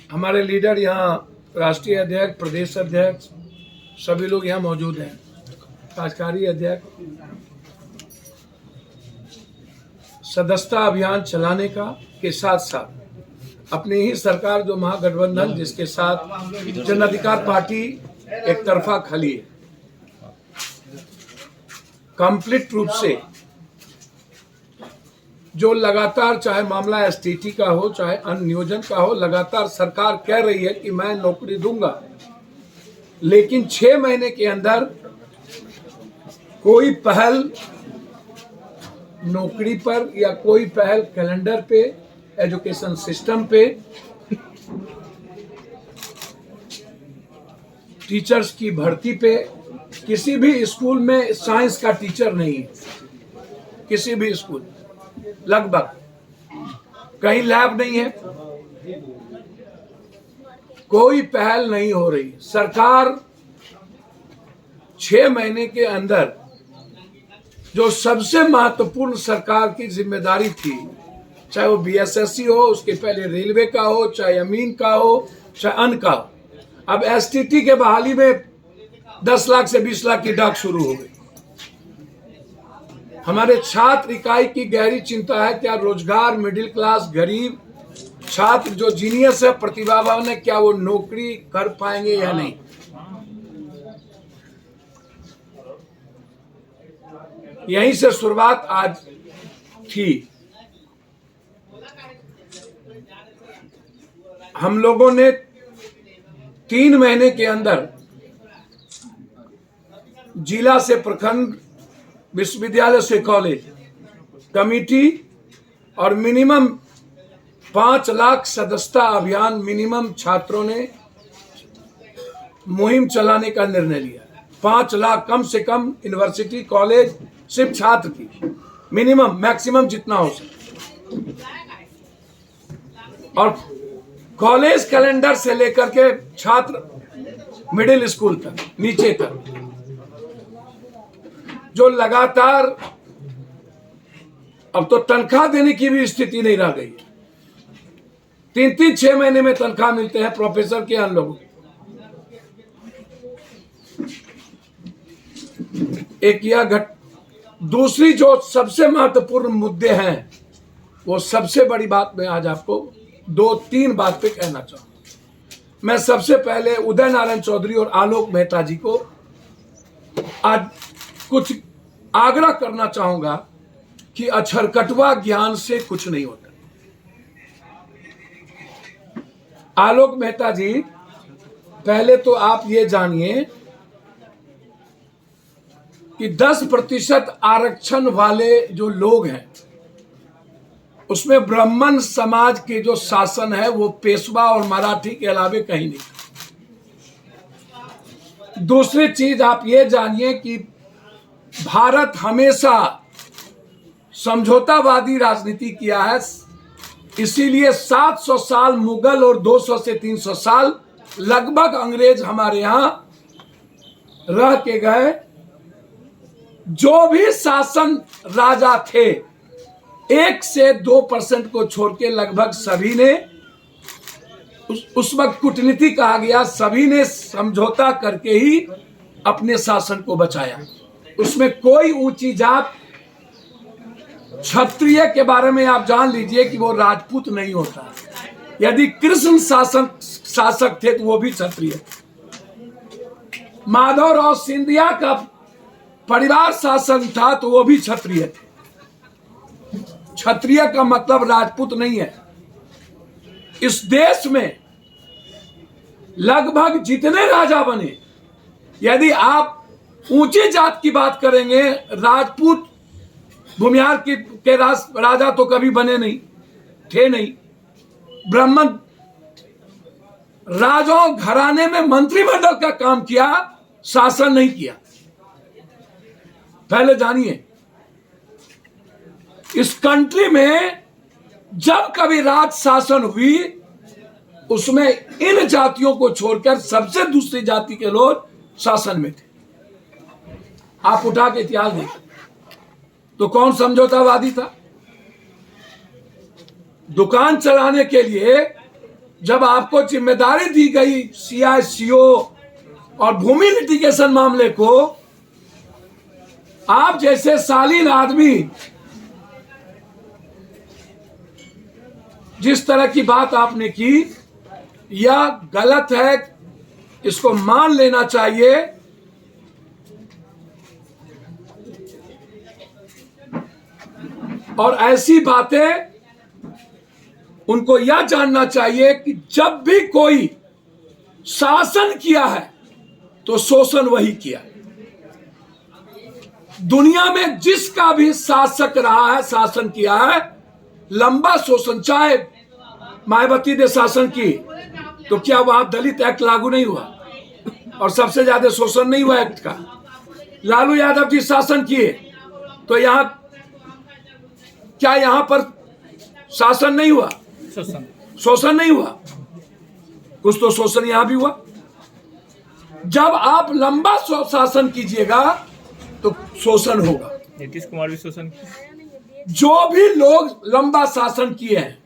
हमारे लीडर यहाँ राष्ट्रीय अध्यक्ष, प्रदेश अध्यक्ष सभी लोग यहाँ मौजूद हैं, कार्यकारी अध्यक्ष। सदस्यता अभियान चलाने का के साथ साथ अपनी ही सरकार जो महागठबंधन जिसके साथ जन अधिकार पार्टी एक तरफा खली है, कंप्लीट रूप से जो लगातार चाहे मामला एसटीटी का हो चाहे अन्य नियोजन का हो, लगातार सरकार कह रही है कि मैं नौकरी दूंगा, लेकिन 6 महीने के अंदर कोई पहल नौकरी पर या कोई पहल कैलेंडर पे, एजुकेशन सिस्टम पे, टीचर्स की भर्ती पे, किसी भी स्कूल में साइंस का टीचर नहीं है, किसी भी स्कूल लगभग कहीं लैब नहीं है, कोई पहल नहीं हो रही। सरकार 6 महीने के अंदर जो सबसे महत्वपूर्ण सरकार की जिम्मेदारी थी, चाहे वो बीएसएससी हो, उसके पहले रेलवे का हो, चाहे अमीन का हो, चाहे अन्य का हो, अब एसटीटी के बहाली में 10 लाख से 20 लाख की डाक शुरू हो गई। हमारे छात्र इकाई की गहरी चिंता है, क्या रोजगार, मिडिल क्लास, गरीब छात्र जो जीनियस है, प्रतिभावान है, क्या वो नौकरी कर पाएंगे या नहीं। यहीं से शुरुआत आज थी। हम लोगों ने 3 महीने के अंदर जिला से प्रखंड, विश्वविद्यालय से कॉलेज, कमेटी और मिनिमम 5 लाख सदस्यता अभियान मिनिमम छात्रों ने मुहिम चलाने का निर्णय लिया। 5 लाख कम से कम यूनिवर्सिटी, कॉलेज, सिर्फ छात्र की, मिनिमम, मैक्सिमम जितना हो सके। और कॉलेज कैलेंडर से लेकर के छात्र मिडिल स्कूल तक, नीचे तक, जो लगातार अब तो तनख्वाह देने की भी स्थिति नहीं रह गई। 3-3, 6 महीने में तनख्वाह मिलते हैं प्रोफेसर के, अन्य लोगों। एक यह दूसरी जो सबसे महत्वपूर्ण मुद्दे हैं, वो सबसे बड़ी बात मैं आज आपको 2-3 बात पे कहना चाहूंगा। मैं सबसे पहले उदय नारायण चौधरी और आलोक मेहता जी को आज कुछ आग्रह करना चाहूंगा कि अक्षरकटवा ज्ञान से कुछ नहीं होता। आलोक मेहता जी, पहले तो आप ये जानिए कि 10% आरक्षण वाले जो लोग हैं, उसमें ब्राह्मण समाज के जो शासन है वो पेशवा और मराठी के अलावे कहीं नहीं। दूसरी चीज आप ये जानिए कि भारत हमेशा समझौतावादी राजनीति किया है, इसीलिए 700 साल मुगल और 200 से 300 साल लगभग अंग्रेज हमारे यहां रह के गए। जो भी शासन राजा थे, 1 से 2% को छोड़ के लगभग सभी ने, उस वक्त कूटनीति कहा गया, सभी ने समझौता करके ही अपने शासन को बचाया। उसमें कोई ऊंची जात, क्षत्रिय के बारे में आप जान लीजिए कि वो राजपूत नहीं होता। यदि कृष्ण शासक थे तो वो भी क्षत्रिय। माधवराव सिंधिया का परिवार शासन था तो वो भी क्षत्रिय थे। क्षत्रिय का मतलब राजपूत नहीं है। इस देश में लगभग जितने राजा बने, यदि आप ऊंची जात की बात करेंगे, राजपूत भूमिहार के राजा तो कभी बने नहीं, थे नहीं। ब्राह्मण राजाओं घराने में मंत्रिमंडल का काम किया, शासन नहीं किया। पहले जानिए, इस कंट्री में जब कभी राज शासन हुई, उसमें इन जातियों को छोड़कर सबसे दूसरी जाति के लोग शासन में थे। आप उठा के इतिहास देखिए तो कौन समझौतावादी था? दुकान चलाने के लिए जब आपको जिम्मेदारी दी गई CICO और भूमि लिटिगेशन मामले को, आप जैसे शालीन आदमी जिस तरह की बात आपने की, यह गलत है, इसको मान लेना चाहिए। और ऐसी बातें उनको यह जानना चाहिए कि जब भी कोई शासन किया है तो शोषण वही किया है। दुनिया में जिसका भी शासक रहा है, शासन किया है, लंबा शोषण। चाहे मायावती ने शासन की तो क्या वहां दलित एक्ट लागू नहीं हुआ और सबसे ज्यादा शोषण नहीं हुआ एक्ट का? लालू यादव जी शासन किए तो यहां क्या यहां पर शासन नहीं हुआ? शोषण नहीं हुआ? कुछ तो शोषण यहां भी हुआ। जब आप लंबा शासन कीजिएगा तो शोषण होगा। नीतीश कुमार भी शोषण किए। जो भी लोग लंबा शासन किए हैं,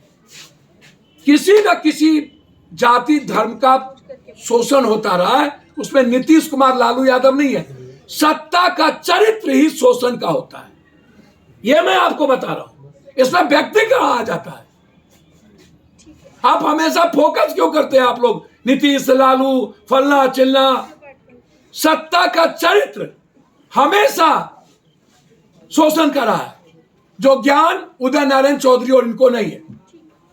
किसी न किसी जाति धर्म का शोषण होता रहा है। उसमें नीतीश कुमार, लालू यादव नहीं है। सत्ता का चरित्र ही शोषण का होता है, यह मैं आपको बता रहा हूं। इसमें व्यक्ति कहां आ जाता है? आप हमेशा फोकस क्यों करते हैं आप लोग? नीतीश, लालू, फलना चिल्ला। सत्ता का चरित्र हमेशा शोषण कर रहा है, जो ज्ञान उदय नारायण चौधरी और इनको नहीं है।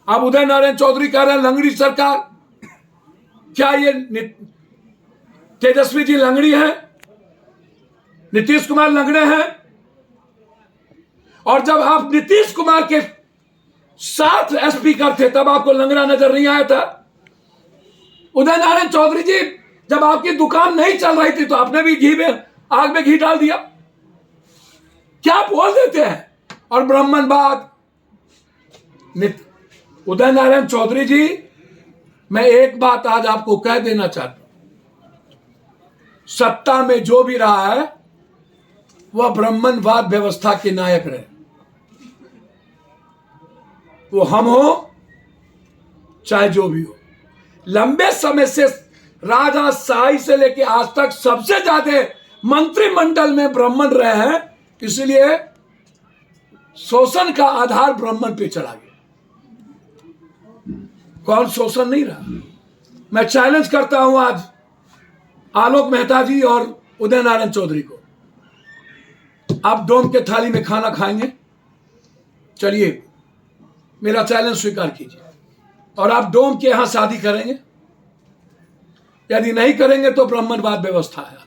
अब उदय नारायण चौधरी कह रहे हैं लंगड़ी सरकार। क्या ये तेजस्वी जी लंगड़ी है? नीतीश कुमार लंगड़े हैं? और जब आप नीतीश कुमार के साथ स्पीकर थे तब आपको लंगड़ा नजर नहीं आया था? उदय नारायण चौधरी जी, जब आपकी दुकान नहीं चल रही थी तो आपने भी घी में, आग में घी डाल दिया। क्या बोल देते हैं? और ब्राह्मणवाद। उदय नारायण चौधरी जी, मैं एक बात आज आपको कह देना चाहता हूं, सत्ता में जो भी रहा है वह ब्राह्मणवाद व्यवस्था के नायक रहे। वो हम हो चाहे जो भी हो। लंबे समय से राजाशाही से लेके आज तक सबसे ज्यादा मंत्रिमंडल में ब्राह्मण रहे हैं, इसलिए शोषण का आधार ब्राह्मण पे चला गया। कौन शोषण नहीं रहा? मैं चैलेंज करता हूं आज आलोक मेहता जी और उदय नारायण चौधरी को। आप डोम के थाली में खाना खाएंगे? चलिए, मेरा चैलेंज स्वीकार कीजिए। और आप डोम के यहां शादी करेंगे? यदि नहीं करेंगे तो ब्राह्मणवाद व्यवस्था है।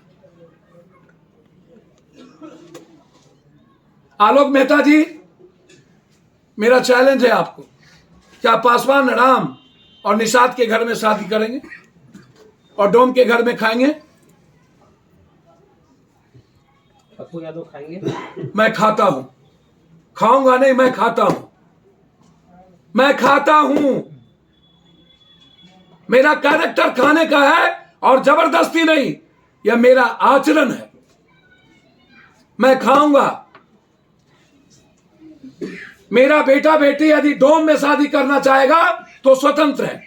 आलोक मेहता जी, मेरा चैलेंज है आपको, क्या पासवान राम और निषाद के घर में शादी करेंगे और डोम के घर में खाएंगे? पप्पू यादव खाएंगे? मैं खाता हूं। खाऊंगा नहीं, मैं खाता हूं। मैं खाता हूं। मेरा कैरेक्टर खाने का है और जबरदस्ती नहीं, यह मेरा आचरण है। मैं खाऊंगा। मेरा बेटा बेटी यदि डोम में शादी करना चाहेगा तो स्वतंत्र है।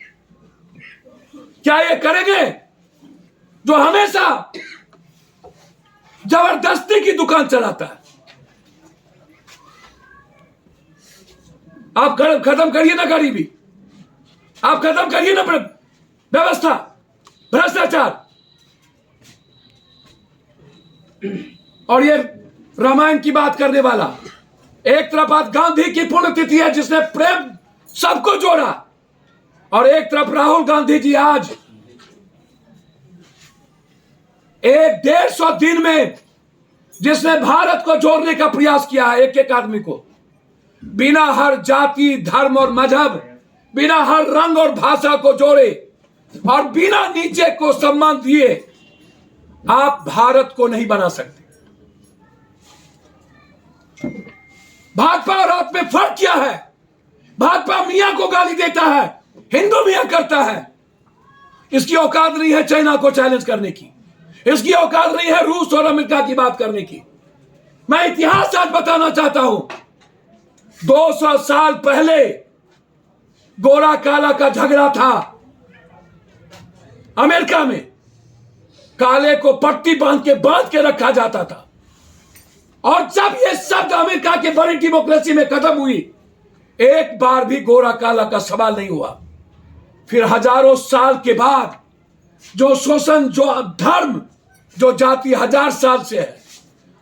क्या ये करेंगे जो हमेशा जबरदस्ती की दुकान चलाता है? आप खत्म करिए ना गरीबी, आप खत्म करिए ना व्यवस्था, भ्रष्टाचार। और ये रामायण की बात करने वाला, एक तरफ आज गांधी की पुण्यतिथि है जिसने प्रेम सबको जोड़ा, और एक तरफ राहुल गांधी जी आज 150 दिन में जिसने भारत को जोड़ने का प्रयास किया है, एक एक आदमी को, बिना हर जाति धर्म और मजहब, बिना हर रंग और भाषा को जोड़े और बिना नीचे को सम्मान दिए आप भारत को नहीं बना सकते। भाजपा और आप में फर्क क्या है? भाजपा मियां को गाली देता है, हिंदू मियां करता है। इसकी औकात नहीं है चाइना को चैलेंज करने की, इसकी औकात नहीं है रूस और अमेरिका की बात करने की। मैं इतिहास आज बताना चाहता हूं। 200 साल पहले गोरा काला का झगड़ा था। अमेरिका में काले को पट्टी बांध के रखा जाता था। और जब ये शब्द अमेरिका के बड़ी डेमोक्रेसी में खत्म हुई, एक बार भी गोरा काला का सवाल नहीं हुआ। फिर हजारों साल के बाद जो शोषण, जो धर्म, जो जाति 1000 साल से है,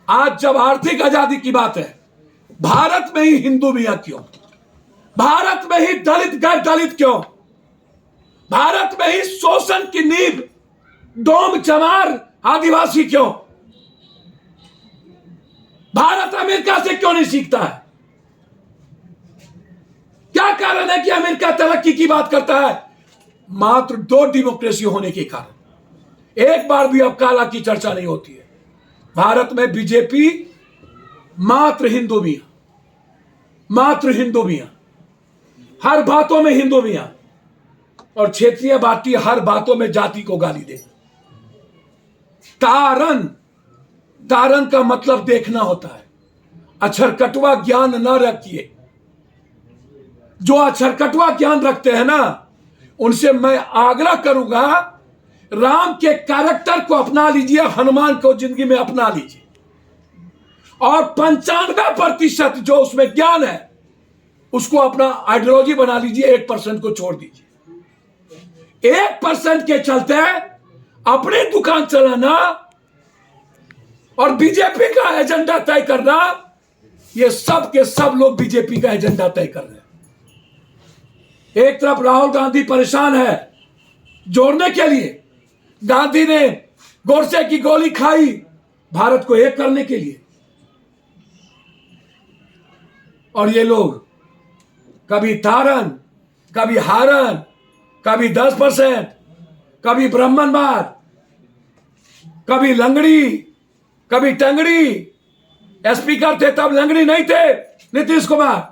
आज जब आर्थिक आजादी की बात है, भारत में ही हिंदू मियां क्यों? भारत में ही दलित गैर दलित क्यों? भारत में ही शोषण की नींव डोम चमार आदिवासी क्यों? भारत अमेरिका से क्यों नहीं सीखता है? क्या कारण है कि अमेरिका तरक्की की बात करता है? मात्र 2 डेमोक्रेसी होने के कारण एक बार भी अब काला की चर्चा नहीं होती है। भारत में बीजेपी मात्र हिंदू मियां, मात्र हिंदू मियां, हर बातों में हिंदू मियां, और क्षेत्रीय बाटी हर बातों में जाति को गाली दे। तारन, तारन का मतलब देखना होता है। अक्षरकटवा ज्ञान न रखिए। जो अक्षरकटवा ज्ञान रखते हैं ना, उनसे मैं आग्रह करूंगा, राम के कैरेक्टर को अपना लीजिए, हनुमान को जिंदगी में अपना लीजिए, और 95% जो उसमें ज्ञान है उसको अपना आइडियोलॉजी बना लीजिए। 1% को छोड़ दीजिए। 1% के चलते अपनी दुकान चलाना और बीजेपी का एजेंडा तय करना, ये सब के सब लोग बीजेपी का एजेंडा तय कर रहे हैं। एक तरफ राहुल गांधी परेशान है जोड़ने के लिए, गांधी ने गोडसे की गोली खाई भारत को एक करने के लिए, और ये लोग कभी तारन, कभी हारन, कभी 10%, कभी ब्राह्मणवाद, कभी लंगड़ी, कभी टंगड़ी। स्पीकर थे तब लंगड़ी नहीं थे नीतीश कुमार।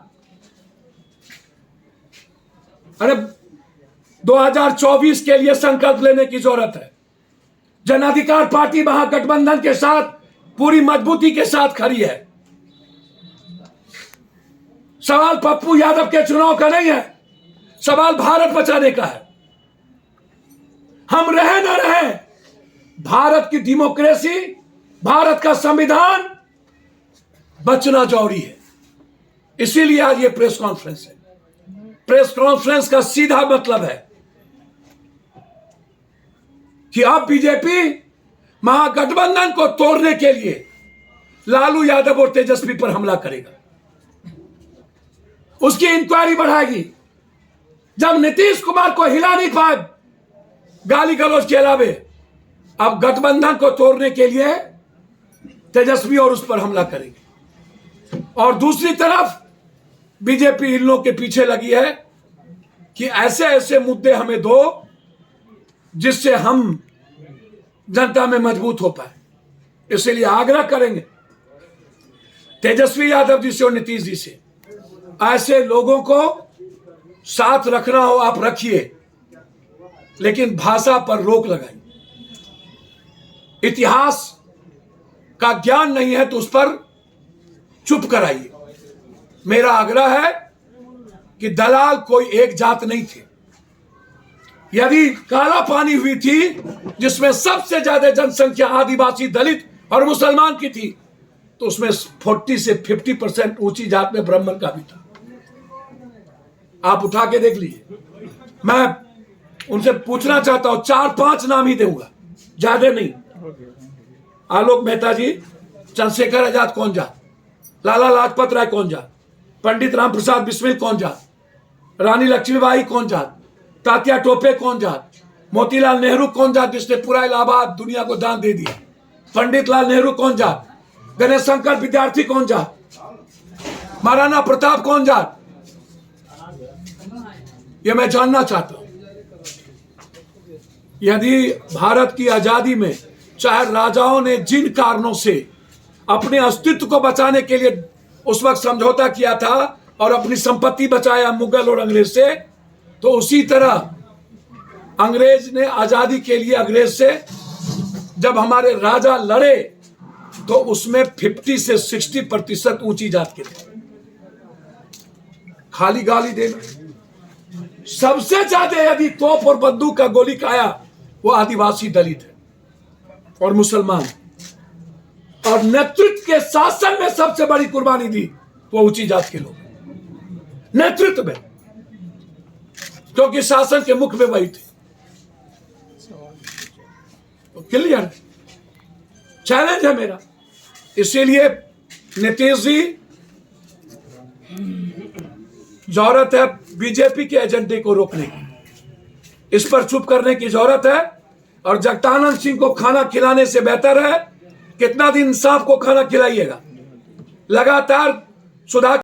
अरे 2024 के लिए संकल्प लेने की जरूरत है। जन अधिकार पार्टी महागठबंधन के साथ पूरी मजबूती के साथ खड़ी है। सवाल पप्पू यादव के चुनाव का नहीं है, सवाल भारत बचाने का है। हम रहे ना रहे, भारत की डेमोक्रेसी, भारत का संविधान बचना जरूरी है। इसीलिए आज ये प्रेस कॉन्फ्रेंस है। प्रेस कॉन्फ्रेंस का सीधा मतलब है कि अब बीजेपी महागठबंधन को तोड़ने के लिए लालू यादव और तेजस्वी पर हमला करेगा, उसकी इंक्वायरी बढ़ाएगी। जब नीतीश कुमार को हिला नहीं पाए गाली गलौज के अलावे, अब गठबंधन को तोड़ने के लिए तेजस्वी और उस पर हमला करेगी। और दूसरी तरफ बीजेपी इन लोगों के पीछे लगी है कि ऐसे ऐसे मुद्दे हमें दो जिससे हम जनता में मजबूत हो पाए। इसलिए आग्रह करेंगे तेजस्वी यादव जी से और नीतीश जी से, ऐसे लोगों को साथ रखना हो आप रखिए, लेकिन भाषा पर रोक लगाइए। इतिहास का ज्ञान नहीं है तो उस पर चुप कराइए। मेरा आग्रह है कि दलाल कोई एक जात नहीं थे। यदि काला पानी हुई थी जिसमें सबसे ज्यादा जनसंख्या आदिवासी, दलित और मुसलमान की थी, तो उसमें 40 से 50% ऊंची जात में ब्राह्मण का भी था। आप उठा के देख लीजिए। मैं उनसे पूछना चाहता हूं, 4-5 नाम ही दूंगा, ज्यादा नहीं। आलोक मेहता जी, चंद्रशेखर आजाद कौन जात, लाला लाजपत राय कौन जात, पंडित राम प्रसाद बिस्मिल कौन जात, रानी लक्ष्मीबाई कौन जात, तात्या टोपे कौन जात, मोतीलाल नेहरू कौन जात जिसने पूरा इलाहाबाद दुनिया को दान दे दिया, पंडित लाल नेहरू कौन जात, गणेश शंकर विद्यार्थी कौन जात, महाराणा प्रताप कौन जात, ये मैं जानना चाहता हूं। यदि भारत की आजादी में चाहे राजाओं ने जिन कारणों से अपने अस्तित्व को बचाने के लिए उस वक्त समझौता किया था और अपनी संपत्ति बचाया मुगल और अंग्रेज से, तो उसी तरह अंग्रेज ने आजादी के लिए अंग्रेज से जब हमारे राजा लड़े तो उसमें 50 से 60% ऊंची जात के थे। खाली गाली देना, सबसे ज्यादा यदि तोप और बंदूक का गोली खाया वो आदिवासी, दलित है और मुसलमान। और नेतृत्व के शासन में सबसे बड़ी कुर्बानी दी वो ऊंची जात के लोग, नेतृत्व में, क्योंकि शासन के मुख में वही थे। तो क्लियर चैलेंज है मेरा। इसीलिए नीतीश जी, जरूरत है बीजेपी के एजेंडे को रोकने की, इस पर चुप करने की जरूरत है। और जगदानंद सिंह को खाना खिलाने से बेहतर है कितना दिन इंसाफ को खाना खिलाइएगा। लगातार सुधार